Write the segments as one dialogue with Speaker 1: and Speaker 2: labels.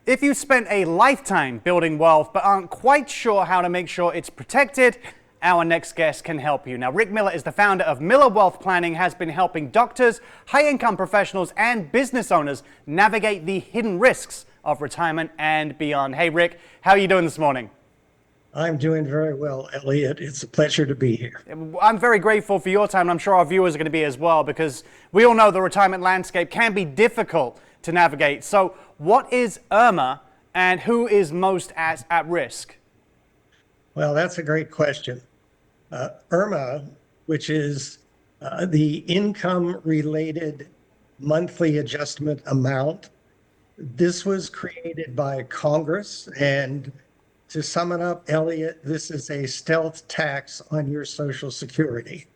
Speaker 1: If you spent a lifetime building wealth but aren't quite sure how to make sure it's protected, our next guest can help you. Now, Rick Miller is the founder of Miller Wealth Planning, has been helping doctors, high-income professionals, and business owners navigate the hidden risks of retirement and beyond. Hey, Rick, how are you doing this morning?
Speaker 2: I'm doing very well, Elliott. It's a pleasure to be here.
Speaker 1: I'm very grateful for your time, and I'm sure our viewers are going to be as well, because we all know the retirement landscape can be difficult to navigate. So what is IRMAA and who is most at risk?
Speaker 2: Well, that's a great question. IRMAA, which is the income-related monthly adjustment amount, this was created by Congress, and to sum it up, Elliott, this is a stealth tax on your Social Security.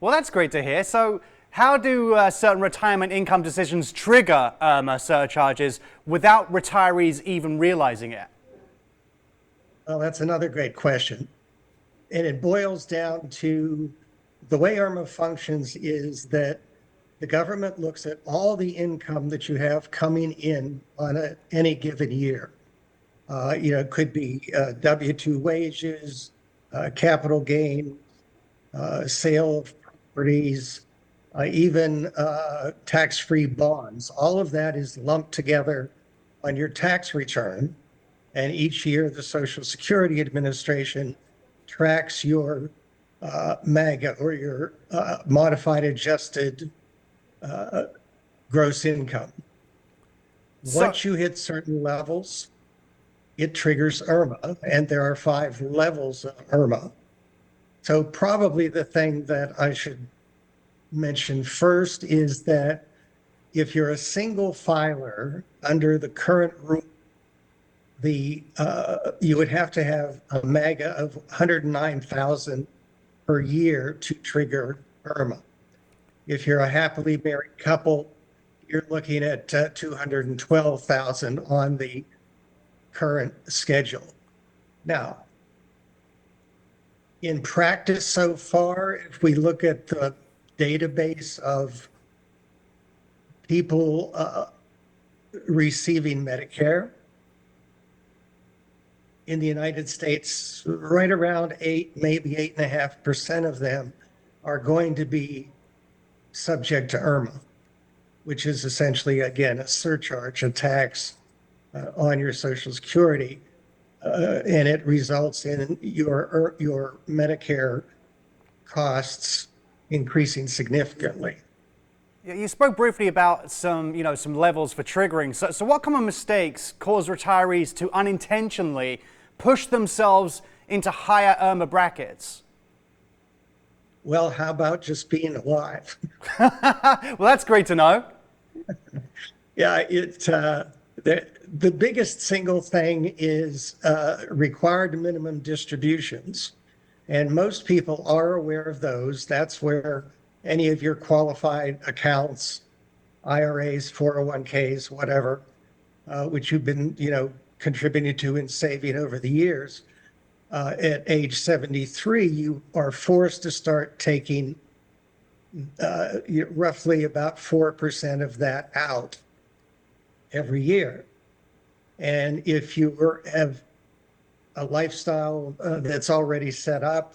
Speaker 1: Well, that's great to hear. So how do certain retirement income decisions trigger IRMAA surcharges without retirees even realizing it?
Speaker 2: Well, that's another great question. And it boils down to the way IRMAA functions is that the government looks at all the income that you have coming in on any given year. It could be W-2 wages, capital gain, sale of properties, even tax-free bonds. All of that is lumped together on your tax return. And each year, the Social Security Administration tracks your MAGA, or your modified adjusted gross income. Once you hit certain levels, it triggers IRMAA, and there are 5 levels of IRMAA. So probably the thing that I should mention first is that if you're a single filer under the current rule, you would have to have a MAGA of 109,000 per year to trigger IRMAA. If you're a happily married couple, you're looking at 212,000 on the current schedule. Now, in practice so far, if we look at the database of people receiving Medicare in the United States, right around 8, maybe 8.5% of them are going to be subject to IRMAA, which is essentially, again, a surcharge, a tax on your Social Security, and it results in your Medicare costs increasing significantly.
Speaker 1: You spoke briefly about some levels for triggering. So what common mistakes cause retirees to unintentionally push themselves into higher IRMAA brackets?
Speaker 2: Well, how about just being alive?
Speaker 1: Well, that's great to know.
Speaker 2: Yeah, the biggest single thing is required minimum distributions. And most people are aware of those. That's where any of your qualified accounts, IRAs, 401ks, whatever, which you've been, contributing to and saving over the years, at age 73, you are forced to start taking roughly about 4% of that out every year. And if you have a lifestyle that's already set up,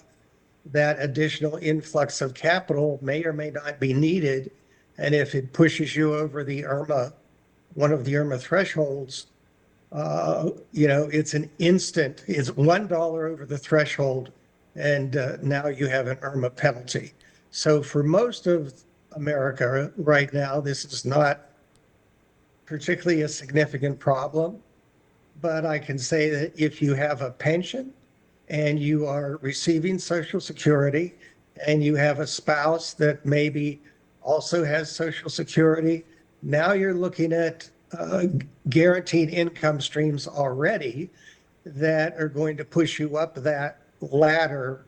Speaker 2: that additional influx of capital may or may not be needed. And if it pushes you over the IRMAA, one of the IRMAA thresholds, it's an instant, it's $1 over the threshold, and now you have an IRMAA penalty. So for most of America right now, this is not particularly a significant problem. But I can say that if you have a pension and you are receiving Social Security and you have a spouse that maybe also has Social Security, now you're looking at guaranteed income streams already that are going to push you up that ladder,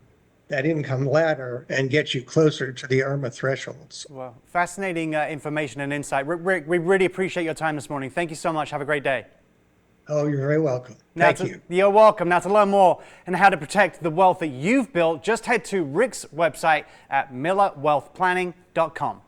Speaker 2: that income ladder, and get you closer to the IRMAA thresholds.
Speaker 1: Well, fascinating information and insight. Rick, we really appreciate your time this morning. Thank you so much. Have a great day.
Speaker 2: Oh, you're very welcome. Thank you.
Speaker 1: You're welcome. Now, to learn more and how to protect the wealth that you've built, just head to Rick's website at millerwealthplanning.com.